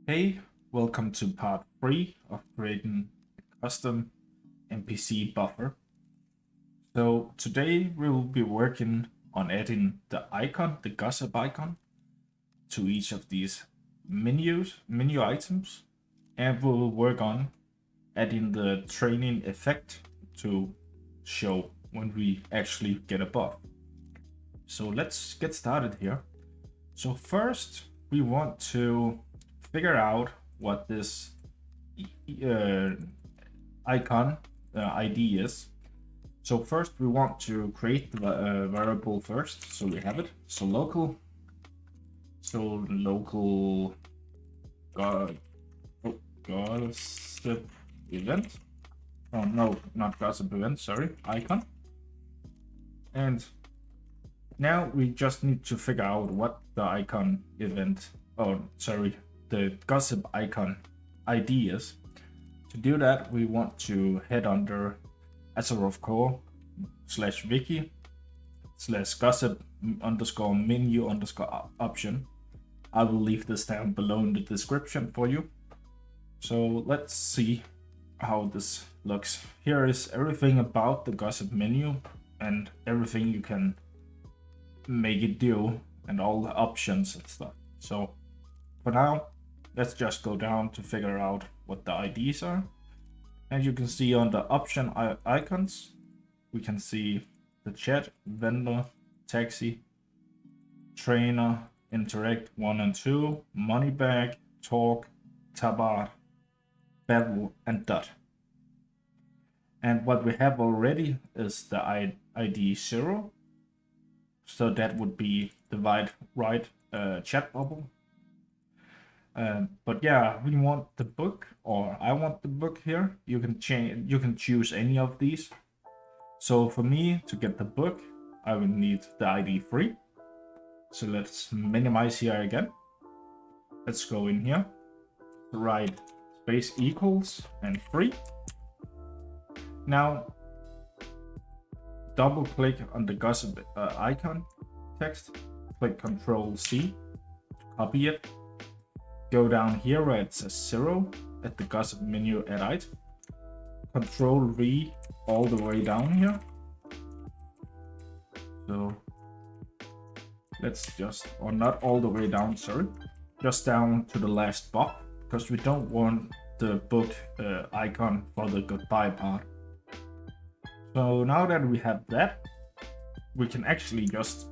Hey, welcome to part 3 of creating a custom NPC buffer. So today we will be working on adding the icon, the gossip icon, to each of these menu items, and we will work on adding the training effect to show when we actually get a buff. So let's get started here. So first we want to figure out what this icon ID is. So first we want to create the variable first, so we have it. So local gossip event. Oh no, not gossip event, sorry, icon. And now we just need to figure out what the icon event, the gossip icon ID is. To do that, we want to head under AzerothCore /wiki /gossip _menu _option. I will leave this down below in the description for you. So let's see how this looks. Here is everything about the gossip menu and everything you can make it do and all the options and stuff. So for now, let's just go down to figure out what the IDs are. And you can see on the option icons, we can see the chat, vendor, taxi, trainer, interact 1 and 2, money bag, talk, tabar, battle, and dot. And what we have already is the ID 0. So that would be the right chat bubble. But yeah, we want the book, or I want the book here. You can change. You can choose any of these. So for me to get the book, I will need the ID 3. So let's minimize here again. Let's go in here. Write space equals and 3. Now double click on the gossip icon text. Click Ctrl C to copy it. Go down here where it says 0 at the gossip menu edit. Ctrl V all the way down here. So let's just, or not all the way down, sorry, just down to the last buff, because we don't want the book icon for the goodbye part. So now that we have that, we can actually just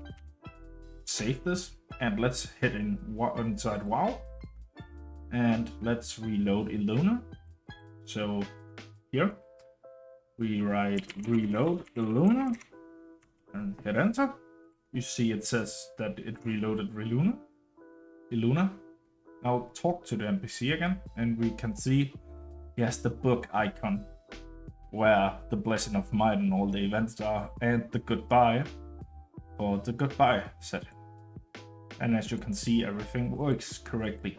save this and let's hit inside WoW. And let's reload Eluna. So here we write reload Eluna and hit enter. You see it says that it reloaded Eluna. Now talk to the NPC again and we can see he has the book icon where the blessing of might and all the events are, and the goodbye for the goodbye setting. And as you can see, everything works correctly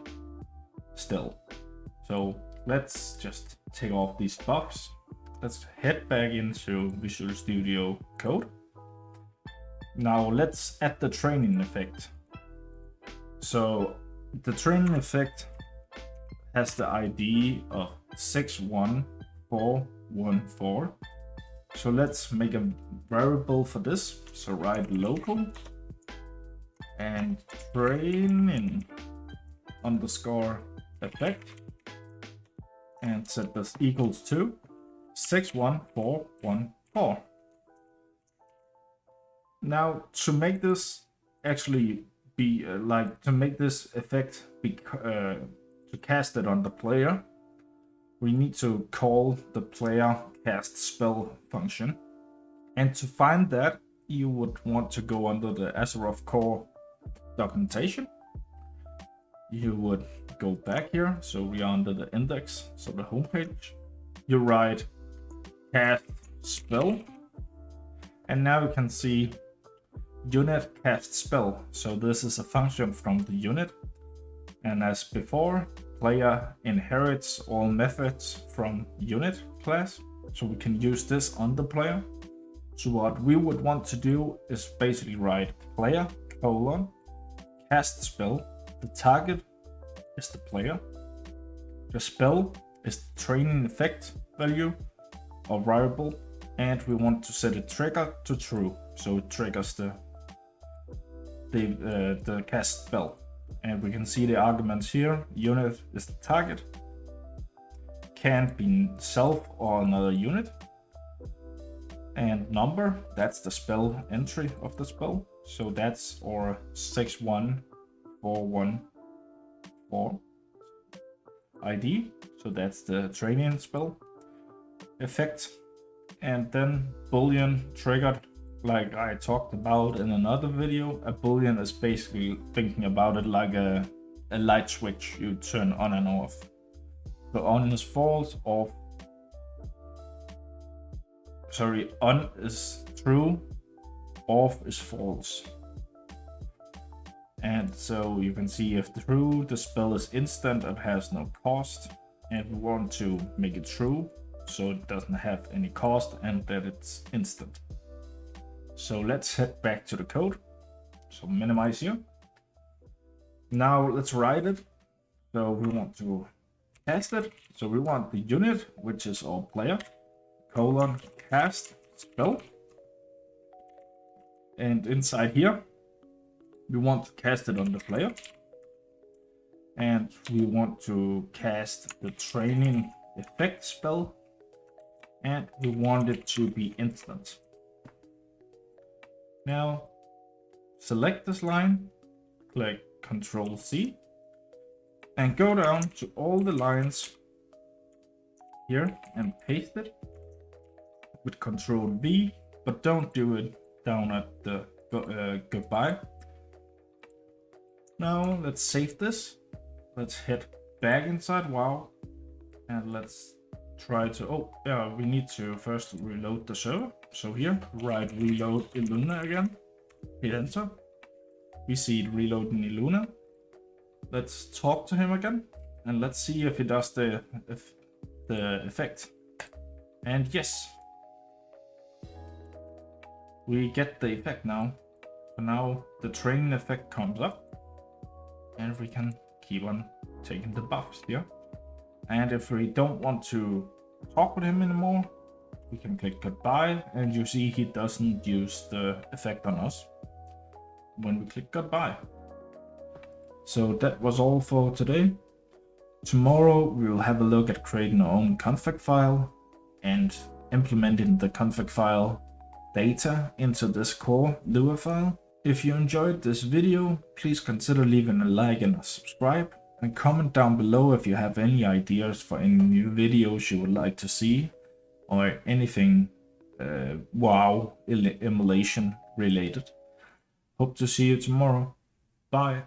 still. So let's just take off these buffs. Let's head back into Visual Studio Code. Now let's add the training effect. So the training effect has the ID of 61414. So let's make a variable for this. So write local and training underscore effect and set this equals to 61414. Now to make this actually be to make this effect be to cast it on the player, we need to call the player cast spell function. And to find that, you would want to go under the AzerothCore documentation. You would go back here, so we are under the index, so the homepage. You write cast spell, and now you can see unit cast spell. So this is a function from the unit, and as before, player inherits all methods from unit class, so we can use this on the player. So what we would want to do is basically write player : cast spell. The target is the player, the spell is the training effect value or variable, and we want to set a trigger to true, so it triggers the cast spell. And we can see the arguments here. Unit is the target, can't be self or another unit, and number, that's the spell entry of the spell, so that's our 61414 ID, so that's the training spell effect. And then boolean triggered, like I talked about in another video. A boolean is basically thinking about it like a light switch you turn on and off. So on is false, off, sorry, on is true, off is false. And so you can see if true, the spell is instant and has no cost, and we want to make it true so it doesn't have any cost and that it's instant. So let's head back to the code. So minimize here. Now let's write it. So we want to cast it. So we want the unit, which is our player, colon cast spell. And inside here, we want to cast it on the player. And we want to cast the training effect spell. And we want it to be instant. Now, select this line, click Ctrl C, and go down to all the lines here and paste it with Ctrl V, but don't do it down at the goodbye. Now let's save this. Let's head back inside WoW and let's try to, oh yeah, we need to first reload the server. So here, write reload Eluna again, hit enter. We see it reloading Eluna. Let's talk to him again and let's see if he does the effect. And yes, we get the effect now. So now the training effect comes up and we can keep on taking the buffs here. And if we don't want to talk with him anymore, we can click goodbye, and you see he doesn't use the effect on us when we click goodbye. So that was all for today. Tomorrow we will have a look at creating our own config file and implementing the config file data into this core Lua file. If you enjoyed this video, please consider leaving a like and a subscribe, and comment down below if you have any ideas for any new videos you would like to see, or anything WoW emulation related. Hope to see you tomorrow. Bye.